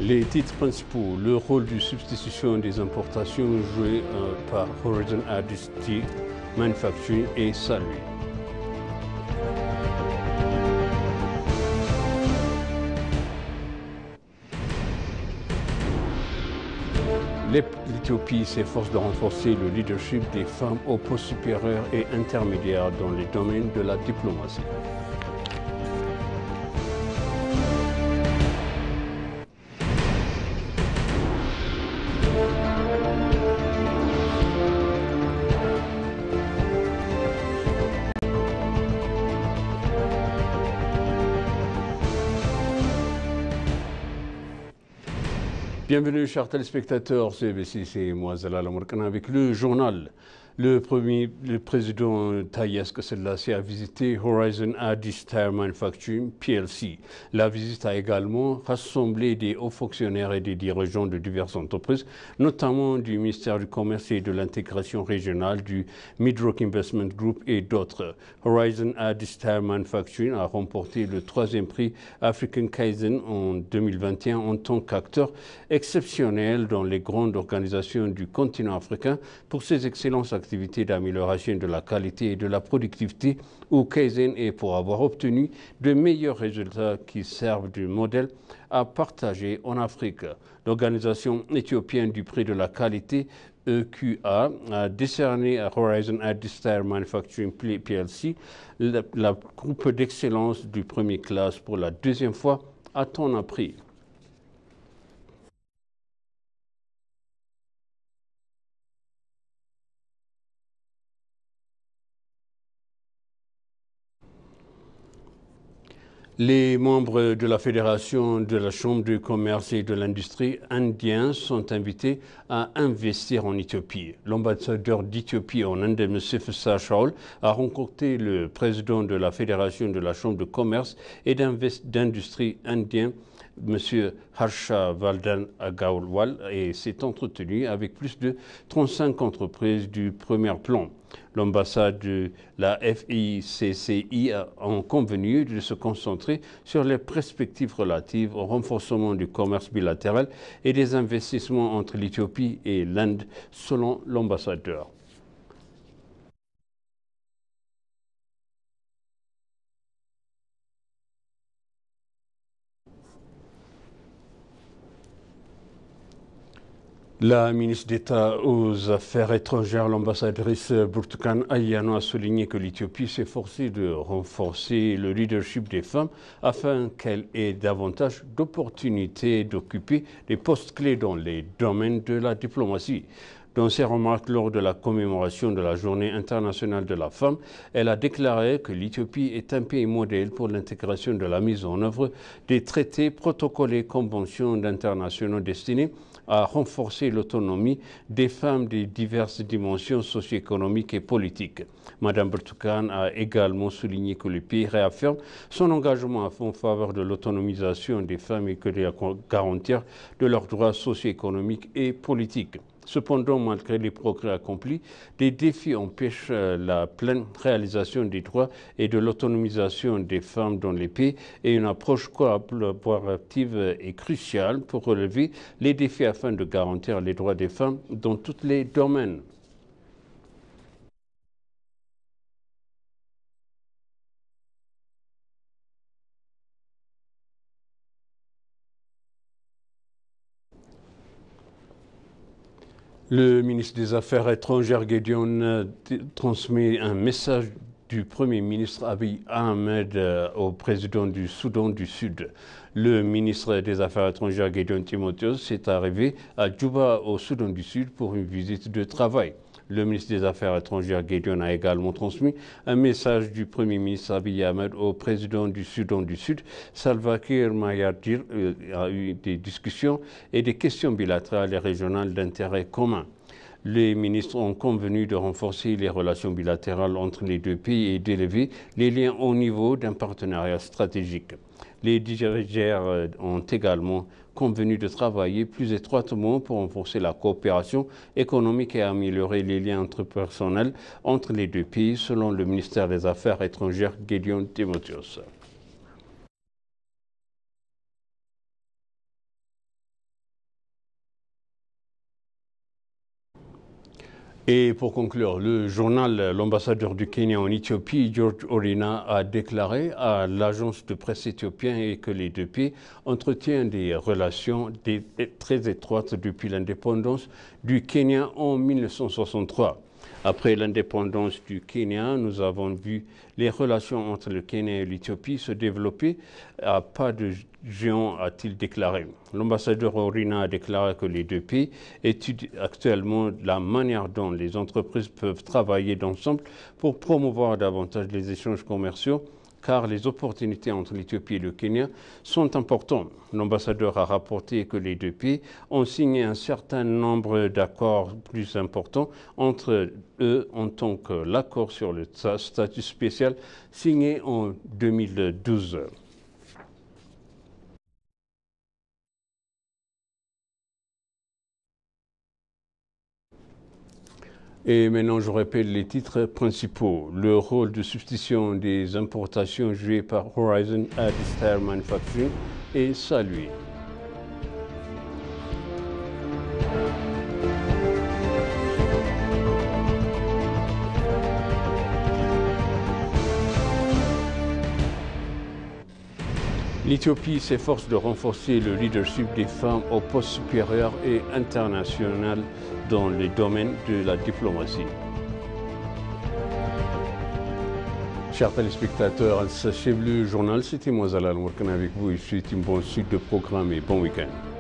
Les titres principaux, le rôle de substitution des importations joué par Horizon Additive Manufacturing et salué. L'Éthiopie s'efforce de renforcer le leadership des femmes aux postes supérieurs et intermédiaires dans les domaines de la diplomatie. Bienvenue chers téléspectateurs, c'est moi Zalal Amourkana avec le journal. Le président Taye Asselassie a visité Horizon Additive Manufacturing PLC. La visite a également rassemblé des hauts fonctionnaires et des dirigeants de diverses entreprises, notamment du ministère du Commerce et de l'intégration régionale, du Midrock Investment Group et d'autres. Horizon Additive Manufacturing a remporté le 3e prix African Kaizen en 2021 en tant qu'acteur exceptionnel dans les grandes organisations du continent africain pour ses excellences activités d'amélioration de la qualité et de la productivité au Kaizen et pour avoir obtenu de meilleurs résultats qui servent de modèle à partager en Afrique. L'organisation éthiopienne du prix de la qualité EQA a décerné à Horizon Additive Manufacturing PLC la groupe d'excellence du premier classe pour la 2e fois à ton appris. Les membres de la Fédération de la Chambre de commerce et de l'industrie indien sont invités à investir en Éthiopie. L'ambassadeur d'Éthiopie en Inde, M. Fessa Shaul, a rencontré le président de la Fédération de la Chambre de commerce et d'industrie indien, M. Harsha Vardhan Agarwal, et s'est entretenu avec plus de 35 entreprises du premier plan. L'ambassade de la FICCI a convenu de se concentrer sur les perspectives relatives au renforcement du commerce bilatéral et des investissements entre l'Éthiopie et l'Inde, selon l'ambassadeur. La ministre d'État aux Affaires étrangères, l'ambassadrice Burtukan Ayano, a souligné que l'Éthiopie s'est forcée de renforcer le leadership des femmes afin qu'elles aient davantage d'opportunités d'occuper des postes clés dans les domaines de la diplomatie. Dans ses remarques lors de la commémoration de la Journée internationale de la femme, elle a déclaré que l'Éthiopie est un pays modèle pour l'intégration de la mise en œuvre des traités, protocoles et conventions internationaux destinés à renforcer l'autonomie des femmes des diverses dimensions socio-économiques et politiques. Madame Burtukan a également souligné que le pays réaffirme son engagement en faveur de l'autonomisation des femmes et que de garantir de leurs droits socio-économiques et politiques. Cependant, malgré les progrès accomplis, des défis empêchent la pleine réalisation des droits et de l'autonomisation des femmes dans les pays et une approche collaborative est cruciale pour relever les défis afin de garantir les droits des femmes dans tous les domaines. Le ministre des Affaires étrangères, Gédéon, transmet un message du Premier ministre Abiy Ahmed au président du Soudan du Sud. Le ministre des Affaires étrangères, Gédéon Timotheus, s'est arrivé à Djouba, au Soudan du Sud, pour une visite de travail. Le ministre des Affaires étrangères, Gédéon, a également transmis un message du Premier ministre Abiy Ahmed au président du Soudan du Sud. Salva Kiir Mayardit a eu des discussions et des questions bilatérales et régionales d'intérêt commun. Les ministres ont convenu de renforcer les relations bilatérales entre les deux pays et d'élever les liens au niveau d'un partenariat stratégique. Les dirigeants ont également convenu de travailler plus étroitement pour renforcer la coopération économique et améliorer les liens interpersonnels entre les deux pays, selon le ministère des Affaires étrangères, Gédéon Timotheus. Et pour conclure, le journal, l'ambassadeur du Kenya en Éthiopie, George Orina, a déclaré à l'agence de presse éthiopienne que les deux pays entretiennent des relations très étroites depuis l'indépendance du Kenya en 1963. Après l'indépendance du Kenya, nous avons vu les relations entre le Kenya et l'Éthiopie se développer à pas de géant, a-t-il déclaré. L'ambassadeur Orina a déclaré que les deux pays étudient actuellement la manière dont les entreprises peuvent travailler ensemble pour promouvoir davantage les échanges commerciaux, car les opportunités entre l'Éthiopie et le Kenya sont importantes. L'ambassadeur a rapporté que les deux pays ont signé un certain nombre d'accords plus importants entre eux, en tant que l'accord sur le statut spécial signé en 2012. Et maintenant, je répète les titres principaux. Le rôle de substitution des importations joué par Horizon Addis Tire Manufacturing est salué. L'Éthiopie s'efforce de renforcer le leadership des femmes au poste supérieur et international dans le domaine de la diplomatie. Chers téléspectateurs, sachez le journal, c'était moi Zalal Mourkan avec vous et je vous souhaite une bonne suite de programme et bon week-end.